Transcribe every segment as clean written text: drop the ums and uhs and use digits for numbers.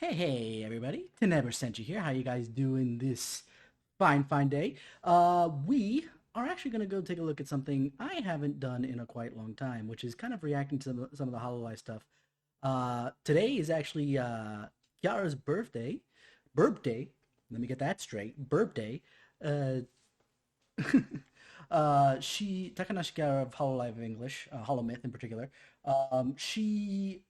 Hey everybody, TenebrisTenshi here. How you guys doing this fine day? We are actually going to go take a look at something I haven't done in a quite long time, which is kind of reacting to some of the Hololive stuff. Today is actually Kiara's birthday. Birbday. Let me get that straight. Birbday. Uh, she Takanashi Kiara of Hololive English, Holomyth in particular. She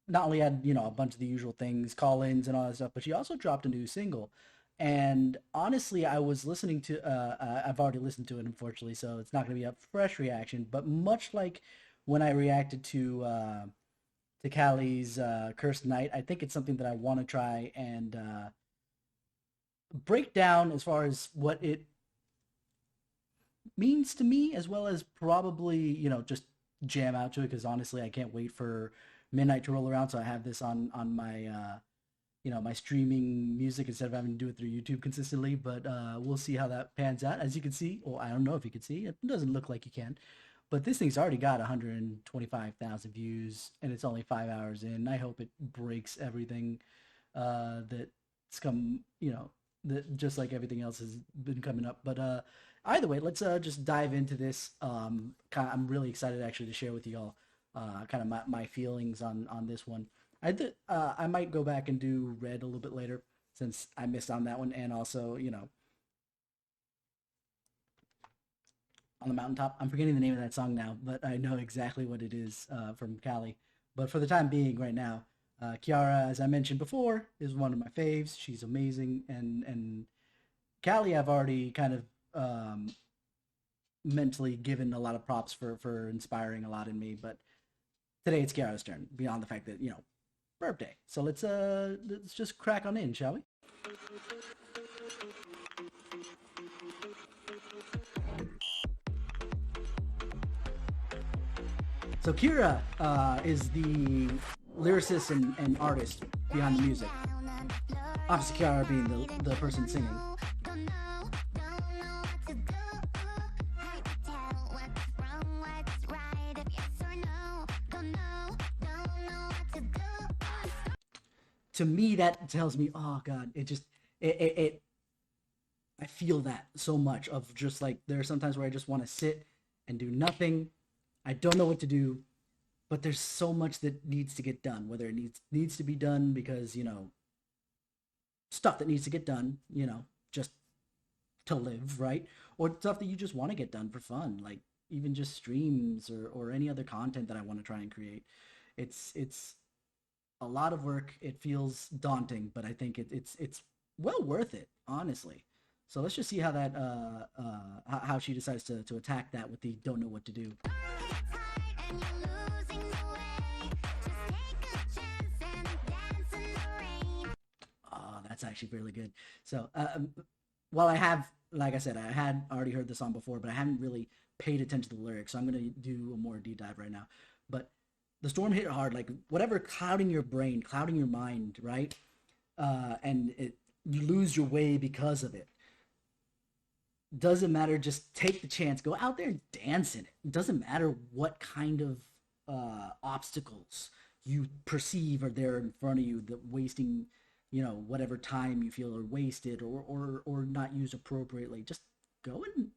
not only had a bunch of the usual things, call-ins and all that stuff, but she also dropped a new single. And honestly, I was listening to. I've already listened to it, unfortunately, so it's not going to be a fresh reaction. But much like when I reacted to Callie's "Cursed Night," I think it's something that I want to try and break down as far as what it means to me, as well as probably just jam out to it. Because honestly, I can't wait for midnight to roll around, so I have this on my my streaming music instead of having to do it through YouTube consistently. But we'll see how that pans out. As you can see, well, I don't know if you can see. It doesn't look like you can, but this thing's already got 125,000 views, and it's only 5 hours in. I hope it breaks everything that's come, that just like everything else has been coming up. But either way, let's just dive into this. I'm really excited actually to share with you all kind of my feelings on this one. I might go back and do Red a little bit later since I missed on that one, and also on the mountaintop. I'm forgetting the name of that song now, but I know exactly what it is from Cali. But for the time being, right now, Kiara, as I mentioned before, is one of my faves. She's amazing, and Cali, I've already kind of mentally given a lot of props for inspiring a lot in me. But today it's Kiara's turn. Beyond the fact that birthday. So let's just crack on in, shall we? So Kira is the lyricist and artist behind the music. Obviously, Kiara being the person singing. To me, that tells me, oh God, it I feel that so much of just like there are sometimes where I just want to sit and do nothing. I don't know what to do, but there's so much that needs to get done. Whether it needs to be done because stuff that needs to get done, just to live, right? Or stuff that you just want to get done for fun, like even just streams or any other content that I want to try and create. It's a lot of work. It feels daunting, but I think it's well worth it, honestly. So let's just see how that how she decides to attack that with the don't know what to do. Oh, that's actually really good. So while I have, like I said, I had already heard the song before, but I haven't really paid attention to the lyrics. So I'm gonna do a more deep dive right now. But the storm hit hard, like whatever clouding your brain, clouding your mind, right? And you lose your way because of it. Doesn't matter. Just take the chance. Go out there and dance in it. It doesn't matter what kind of obstacles you perceive are there in front of you that wasting, whatever time you feel are wasted or not used appropriately. Just go and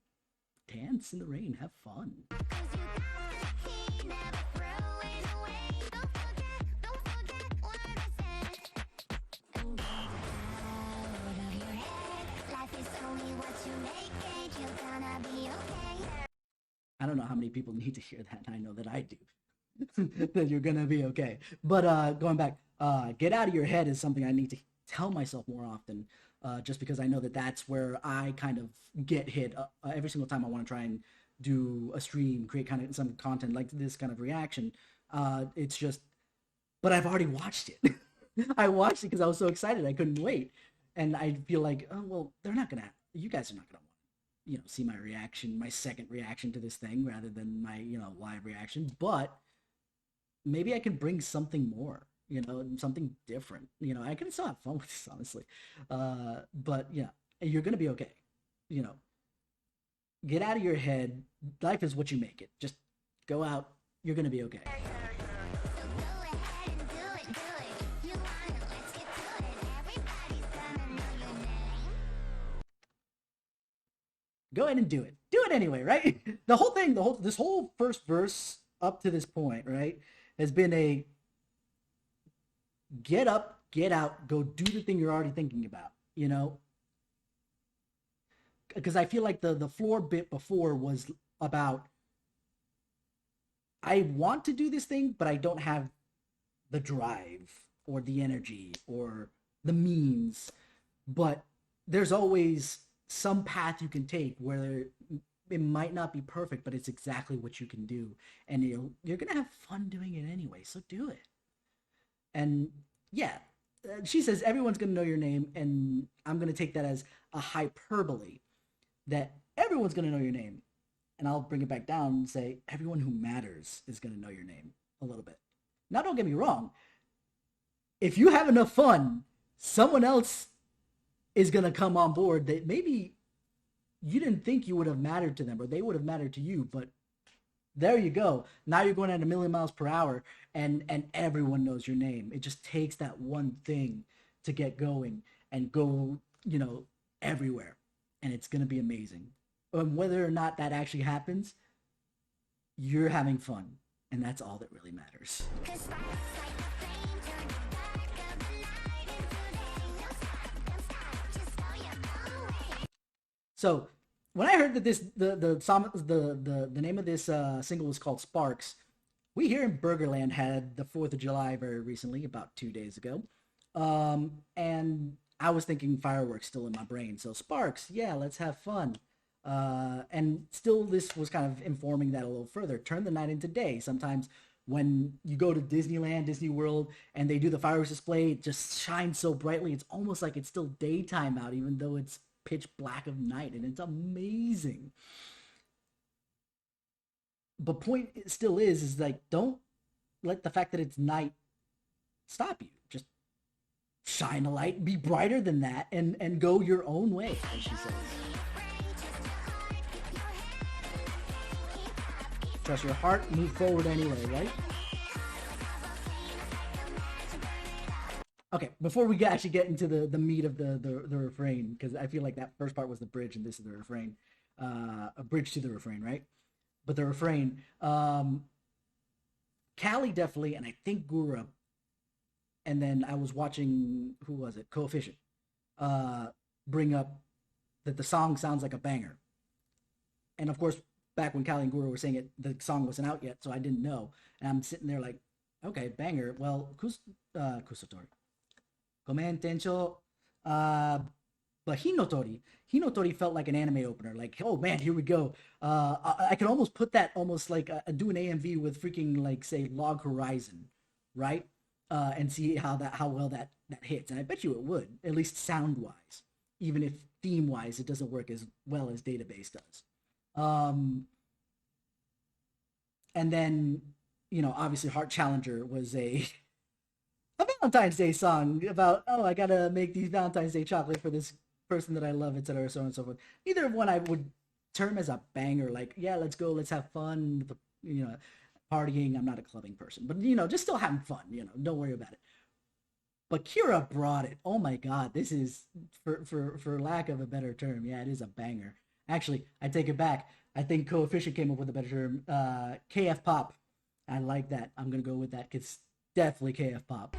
dance in the rain. Have fun. I don't know how many people need to hear that. I know that I do. That you're gonna be okay. But going back, get out of your head is something I need to tell myself more often. Just because I know that that's where I kind of get hit every single time I want to try and do a stream, create kind of some content like this kind of reaction. It's just, but I've already watched it. I watched it because I was so excited I couldn't wait, and I feel like, oh well, they're not gonna. You guys are not gonna see my reaction, my second reaction to this thing rather than my live reaction. But maybe I can bring something more, something different. I can still have fun with this, honestly. But yeah, you're gonna be okay. you know get out of your head. Life is what you make it. Just go out. You're gonna be okay. Go ahead and do it. Do it anyway, right? The whole thing, this whole first verse up to this point, right, has been a get up, get out, go do the thing you're already thinking about, you know? Because I feel like the floor bit before was about I want to do this thing, but I don't have the drive or the energy or the means. But there's always some path you can take where it might not be perfect, but it's exactly what you can do, and you're gonna have fun doing it anyway. So do it. And yeah, she says everyone's gonna know your name, and I'm gonna take that as a hyperbole that everyone's gonna know your name, and I'll bring it back down and say everyone who matters is gonna know your name a little bit. Now, don't get me wrong. If you have enough fun, someone else is gonna come on board that maybe you didn't think you would have mattered to them or they would have mattered to you, but there you go. Now you're going at a million miles per hour, and everyone knows your name. It just takes that one thing to get going and go, everywhere, and it's gonna be amazing. And whether or not that actually happens, you're having fun, and that's all that really matters. So when I heard that the name of this single was called Sparks, we here in Burgerland had the 4th of July very recently, about 2 days ago, and I was thinking fireworks still in my brain. So Sparks, yeah, let's have fun. And still, this was kind of informing that a little further. Turn the night into day. Sometimes when you go to Disneyland, Disney World, and they do the fireworks display, it just shines so brightly. It's almost like it's still daytime out, even though it's pitch black of night, and it's amazing. But point still is like, don't let the fact that it's night stop you. Just shine a light, be brighter than that, and go your own way, as she says. Trust your heart, move forward anyway, right? Okay, before we actually get into the meat of the refrain, because I feel like that first part was the bridge and this is the refrain, a bridge to the refrain, right? But the refrain, Callie definitely, and I think Gura, and then I was watching, who was it, Coefficient, bring up that the song sounds like a banger. And of course, back when Callie and Guru were saying it, the song wasn't out yet, so I didn't know. And I'm sitting there like, okay, banger. Well, Kusotori. Gomen Tensho. But Hinotori felt like an anime opener. Like, oh man, here we go. I could almost put that almost like do an AMV with freaking like say Log Horizon, right? And see how well that hits. And I bet you it would, at least sound wise, even if theme wise it doesn't work as well as Database does. And then, obviously Heart Challenger was a Valentine's Day song about, oh, I gotta make these Valentine's Day chocolate for this person that I love, etc., so on and so forth. Neither one I would term as a banger. Like, yeah, let's go, let's have fun, partying. I'm not a clubbing person, but just still having fun. Don't worry about it. But Kira brought it. Oh my God, this is for lack of a better term. Yeah, it is a banger. Actually, I take it back. I think Coefficient came up with a better term. KF Pop. I like that. I'm gonna go with that. It's definitely KF Pop.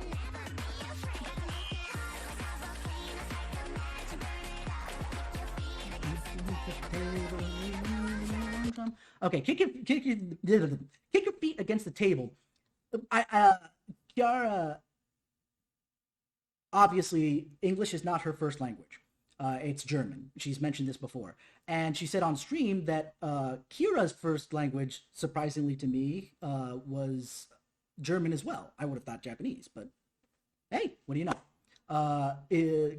Okay, kick your feet against the table. Kiara, obviously, English is not her first language. It's German. She's mentioned this before. And she said on stream that Kira's first language, surprisingly to me, was German as well. I would have thought Japanese, but hey, what do you know?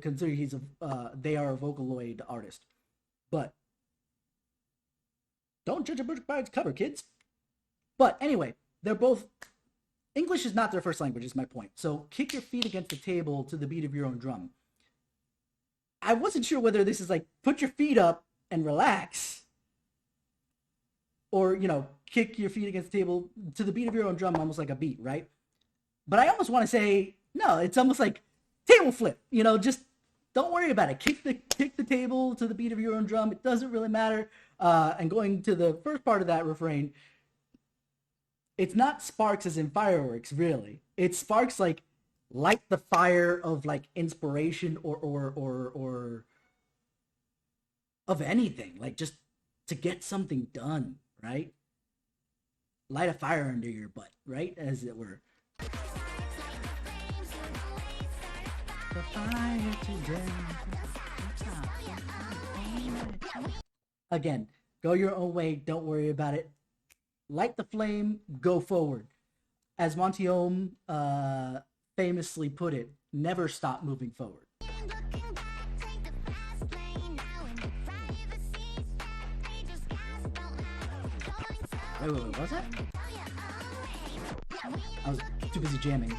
Considering they are a Vocaloid artist. But don't judge a book by its cover, kids. But anyway, they're both... English is not their first language, is my point. So kick your feet against the table to the beat of your own drum. I wasn't sure whether this is like, put your feet up and relax. Or, kick your feet against the table to the beat of your own drum, almost like a beat, right? But I almost want to say, no, it's almost like table flip. Just don't worry about it. Kick the table to the beat of your own drum. It doesn't really matter. And going to the first part of that refrain, it's not sparks as in fireworks, really. It's sparks like light the fire of like inspiration or of anything, like just to get something done, right? Light a fire under your butt, right? As it were. The fire today. Again, go your own way. Don't worry about it. Light the flame. Go forward. As Monty Ohm famously put it, never stop moving forward. Wait, what was that? I was too busy jamming.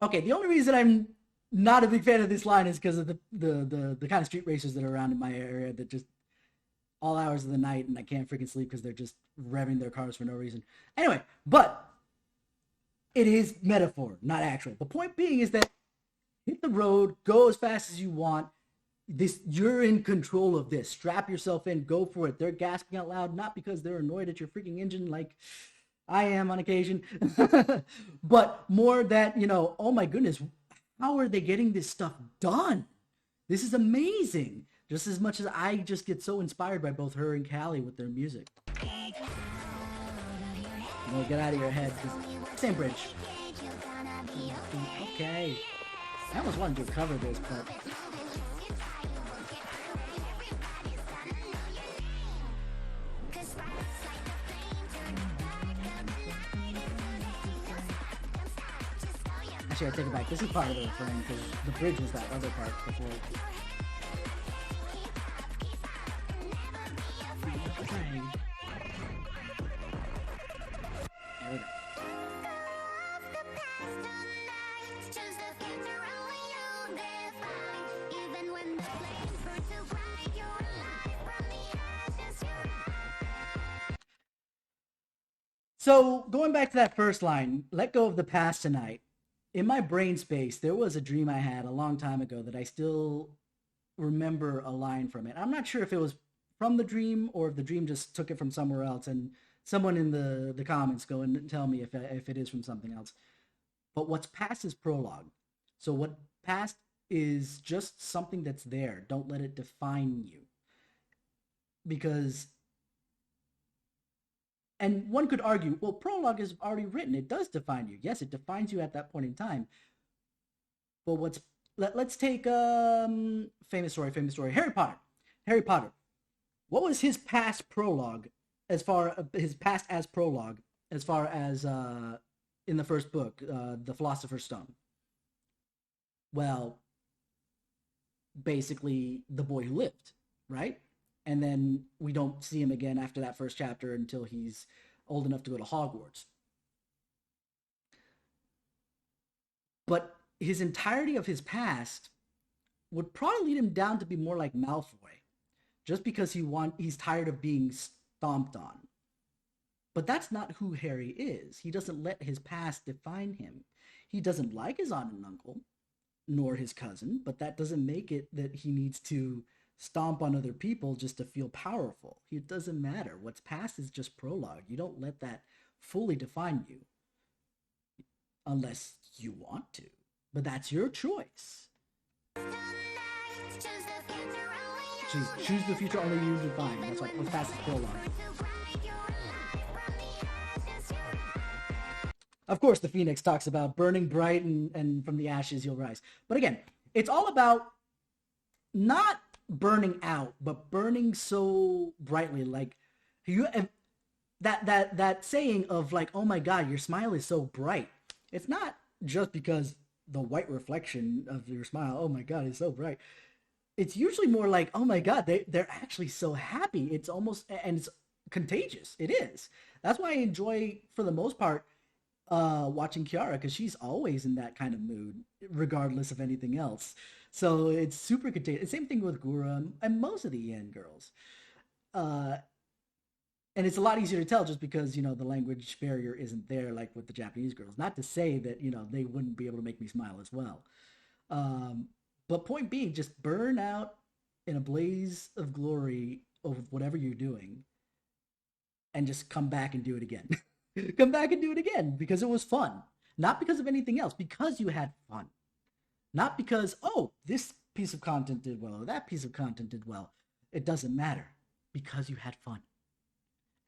Okay, the only reason I'm not a big fan of this line is because of the kind of street racers that are around in my area that just all hours of the night, and I can't freaking sleep because they're just revving their cars for no reason. Anyway, but it is metaphor, not actual. The point being is that hit the road, go as fast as you want. You're in control of this. Strap yourself in, go for it. They're gasping out loud, not because they're annoyed at your freaking engine like I am on occasion, but more that, oh my goodness, how are they getting this stuff done? This is amazing. Just as much as I just get so inspired by both her and Callie with their music. Get out of your head. Same bridge. Okay. I almost wanted to cover this, but actually, I take it back. This is part of the refrain because the bridge was that other part before. There we go. So, going back to that first line, let go of the past tonight. In my brain space, there was a dream I had a long time ago that I still remember a line from it. I'm not sure if it was from the dream or if the dream just took it from somewhere else. And someone in the comments go and tell me if it is from something else. But what's past is prologue. So what past is just something that's there. Don't let it define you. Because... And one could argue, well, prologue is already written. It does define you. Yes, it defines you at that point in time. But let's take famous story. Harry Potter. What was his past prologue as far as in the first book, The Philosopher's Stone? Well, basically the boy who lived, right? And then we don't see him again after that first chapter until he's old enough to go to Hogwarts. But his entirety of his past would probably lead him down to be more like Malfoy, just because he's tired of being stomped on. But that's not who Harry is. He doesn't let his past define him. He doesn't like his aunt and uncle, nor his cousin, but that doesn't make it that he needs to stomp on other people just to feel powerful. It doesn't matter. What's past is just prologue. You don't let that fully define you unless you want to. But that's your choice. Choose the future only you define. That's what's past is prologue. Of course, the Phoenix talks about burning bright and from the ashes you'll rise. But again, it's all about not burning out, but burning so brightly, like that saying of like, oh my god, your smile is so bright. It's not just because the white reflection of your smile, oh my god, is so bright. It's usually more like, oh my god, they're actually so happy. It's almost, and it's contagious. It is. That's why I enjoy, for the most part, watching Kiara because she's always in that kind of mood, regardless of anything else. So it's super contagious. Same thing with Gura and most of the EN girls. Uh, and it's a lot easier to tell just because the language barrier isn't there like with the Japanese girls. Not to say that they wouldn't be able to make me smile as well. Um, but point being, just burn out in a blaze of glory of whatever you're doing, and just come back and do it again. Come back and do it again because it was fun, not because of anything else. Because you had fun, not because this piece of content did well or that piece of content did well. It doesn't matter because you had fun.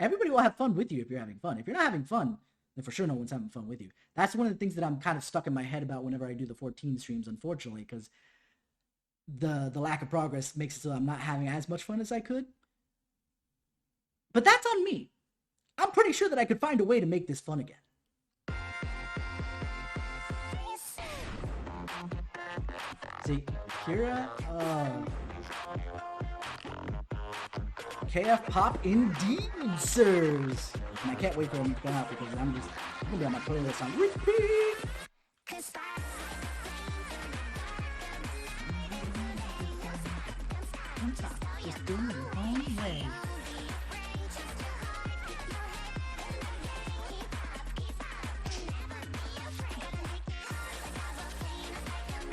Everybody will have fun with you if you're having fun. If you're not having fun, then for sure no one's having fun with you. That's one of the things that I'm kind of stuck in my head about whenever I do the 14 streams, unfortunately, because the lack of progress makes it so I'm not having as much fun as I could. But that's on me. I'm pretty sure that I could find a way to make this fun again. See, Kira, KF Pop indeed, sirs. And I can't wait for him to come out because I'm gonna be on my playlist on repeat. Just doing your own way.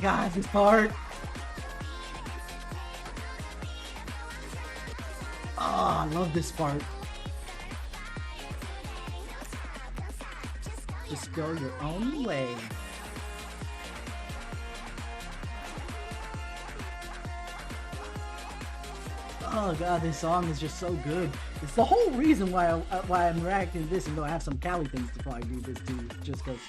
God, this part. Oh, I love this part. Just go your own way. Oh god, this song is just so good. It's the whole reason why I'm reacting to this, even though I have some Cali things to probably do this too, just because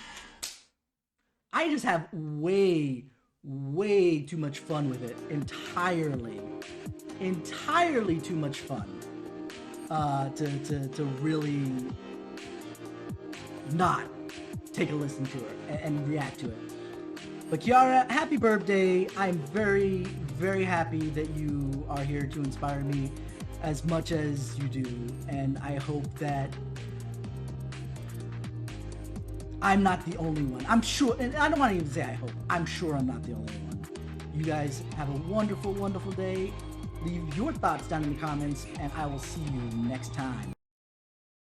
I just have way too much fun with it. Entirely too much fun to really not take a listen to it and react to it. But Kiara, happy birthday. I'm very, very happy that you are here to inspire me as much as you do. And I hope that I'm not the only one. I'm sure, and I don't want to even say I hope. I'm sure I'm not the only one. You guys have a wonderful, wonderful day. Leave your thoughts down in the comments, and I will see you next time.